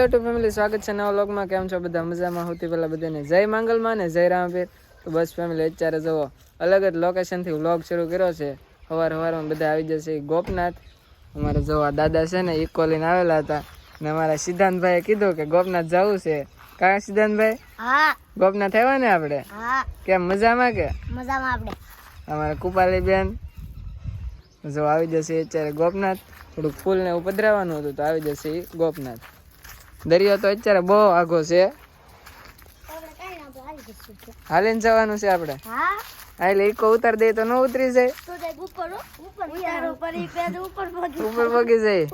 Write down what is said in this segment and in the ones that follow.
YouTube family સ્વાગત છે નવા વ્લોગમાં. કેમ છો બધા? મજામાં? સૌથી પહેલા બધાને જય માંગલમાં ને જય રામપીર. તો બસ ફેમિલી અત્યારે જુઓ અલગ જ લોકેશનથી વ્લોગ શરૂ કર્યો છે. સવારમાં બધા આવી જશે ગોપનાથ. અમારે જો દાદા છે ને ઇકો લઈને આવેલા હતા ને અમારા સિદ્ધાંતભાઈએ કીધું કે ગોપનાથ જવું છે. કા સિદ્ધાંતભાઈ? હા. ગોપનાથ આવ્યા ને આપણે? હા. કેમ મજામાં કે? મજામાં આપણે. અમારા કુપાલી બેન જો આવી જશે અત્યારે ગોપનાથ. થોડુંક ફૂલ ને એવું પધરાવાનું હતું તો આવી જશે ગોપનાથ. દરિયો તો અત્યારે બહુ આઘો છે. હાલીને જવાનું છે આપણે. એટલે ઈકો ઉતાર દે તો ન ઉતરી જાય. ઉપર પગી જાય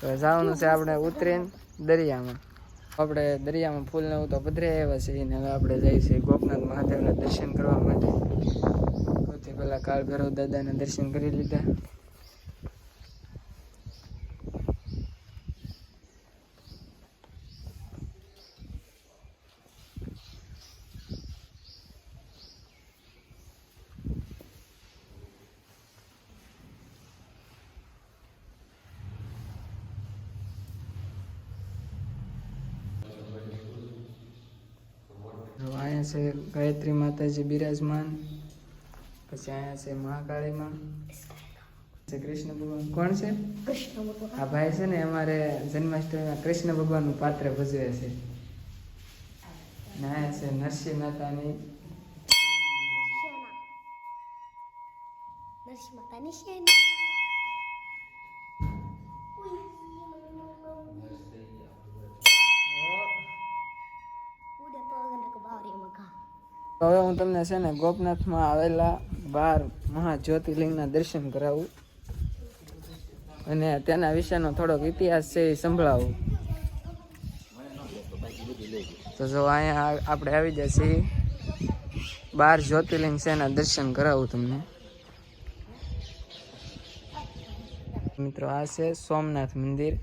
તો જવાનું છે આપણે ઉતરીને દરિયામાં. આપણે દરિયામાં ફૂલ ને એવું તો પધરાઈ આવ્યા છે ને હવે આપણે જઈએ છીએ ગોપનાથ મહાદેવના દર્શન કરવા માટે. સૌથી પહેલા કાળ ભૈરવ દાદાના દર્શન કરી લીધા. અહીંયા છે ગાયત્રી માતાજી બિરાજમાન. પછી અહીંયા છે મહાકાળીમાં છે કૃષ્ણ ભગવાન. કોણ છે? કૃષ્ણ ભગવાન. આ ભાઈ છે ને અમારે જન્માષ્ટમીમાં કૃષ્ણ ભગવાનનું પાત્ર ભજવે છે. ને અહીંયા છે નરસિંહ મહેતાની હવે હું તમને છે ને ગોપનાથમાં આવેલા 12 મહાજ્યોતિર્લિંગના દર્શન કરાવું અને તેના વિશેનો થોડોક ઇતિહાસ છે એ સંભળાવું. તો જો અહીંયા આપણે આવી જશે 12 જ્યોતિર્લિંગ છે એના દર્શન કરાવું તમને. મિત્રો આ છે સોમનાથ મંદિર.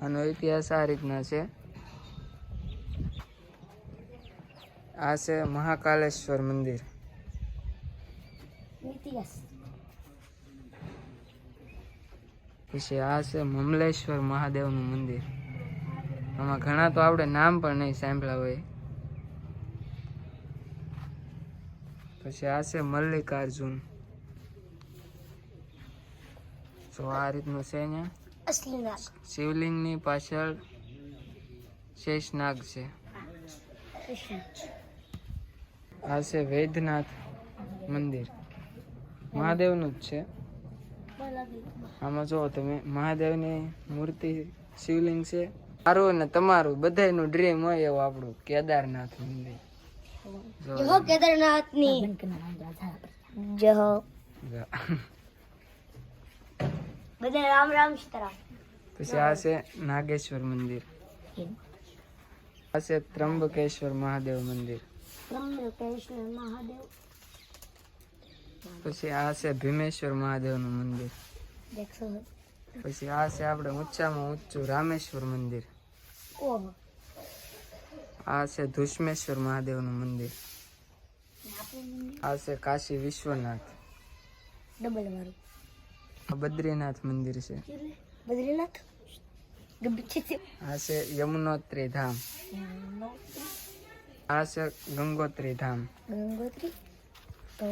આનો ઇતિહાસ આ રીતના છે. આ છે મહાકાલેશ્વર મંદિર. પછી આ છે મમલેશ્વર મહાદેવનું મંદિર. આમાં ઘણા તો આપણે નામ પણ નહીં સાંભળ્યા હોય. પછી આ છે મલ્લિકાર્જુન. તો આ રીતનું છે. અહીંયા શિવલિંગની પાછળ શેષનાગ છે. આ છે વૈદ્યનાથ મંદિર. મહાદેવનું જ છે. આમાં જો તમે મહાદેવની મૂર્તિ શિવલિંગ છે. મારું ને તમારું બધાયનું ડ્રીમ હોય એવું આપણું કેદારનાથ મંદિર. કેદારનાથની જય હો. બધા રામ રામ સીતારામ. પછી આ છે નાગેશ્વર મંદિર. આ છે ત્રંબકેશ્વર મહાદેવ મંદિર. પછી આ છે ભીમેશ્વર મહાદેવનું મંદિર. પછી આ છે આપણે ઊંચામાં ઊંચું રામેશ્વર મંદિર. આ છે ધુષ્મેશ્વર મહાદેવનું મંદિર. આ છે કાશી વિશ્વનાથ. બદ્રીનાથ મંદિર છે. બદ્રીનાથ. આ છે યમુનોત્રી ધામ. આ છે ગંગોત્રી ધામ.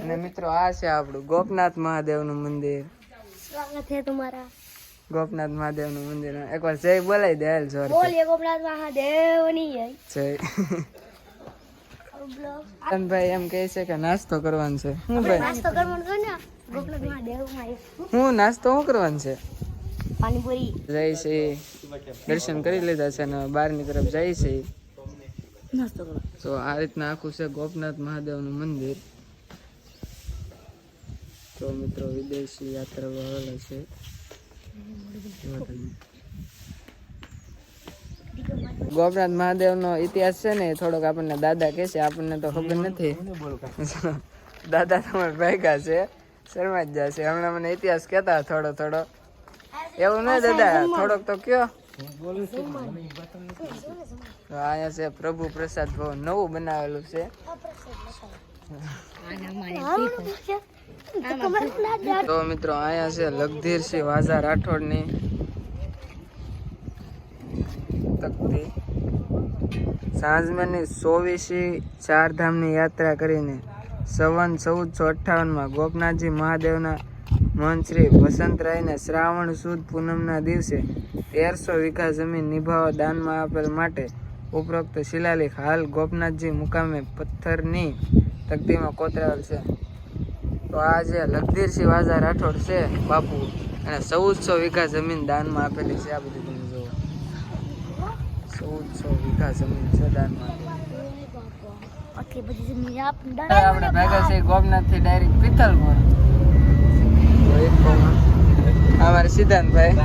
અને મિત્રો આ છે આપણું ગોપનાથ મહાદેવનું મંદિર. સ્વાગત છે તમારા. ગોપનાથ મહાદેવનું મંદિર એકવાર જય બોલાવી દે. હાલ જોર બોલીએ ગોપનાથ મહાદેવની જય. ભાઈ એમ કહે છે કે નાસ્તો કરવાનો છે. હું ભાઈ નાસ્તો કરવાનો છે ને ગોપનાથ મહાદેવમાં. હું નાસ્તો શું કરવાનો છે? પાણીપુરી. જાય છે દર્શન કરી લીધા છે અને બહારની તરફ જાય છે નાસ્તો કરો. તો આ રીતના આખું છે ગોપનાથ મહાદેવનું મંદિર. તો મિત્રો વિદેશી યાત્રાઓ આવેલા છે. ગોપનાથ મહાદેવનો ઇતિહાસ છે ને થોડોક આપણને દાદા કહે છે, આપણને તો ખબર નથી. દાદા તમારે ભાગ્યા છે, શર્મા જ જશે. હમણાં મને ઇતિહાસ કહેતા થોડો થોડો. એવું નહીં દાદા, થોડોક તો કયો. અહીંયા છે પ્રભુ પ્રસાદ ભવન, નવું બનાવેલું છે. તો મિત્રો અહીંયા છે લગધીરસિંહ વાઝા રાઠોડની તકતી. સાંજમેની 24 ચારધામની યાત્રા કરીને સંવત 1458માં ગોપનાથજી મહાદેવના મહંત શ્રી વસંતરાયને શ્રાવણ સુદ પૂનમના દિવસે 1300 વીઘા જમીન નિભાવવા દાનમાં આપેલ માટે ઉપરોક્ત શિલાલેખ હાલ ગોપનાથજી મુકામે પથ્થરની તકતીમાં કોતરાવેલ છે. તો આ જે લગધીરસિંહ વાઝા રાઠોડ છે બાપુ, અને 1400 વીઘા જમીન દાનમાં આપેલી છે. આ બધી તમે જુઓ, 1400 વીઘા જમીન છે દાનમાં આપેલી. આપણે ભેગા છે ગોપનાથ થી ડાયરેક્ટ પિથલપુર. અમારે સિદ્ધાંતભાઈ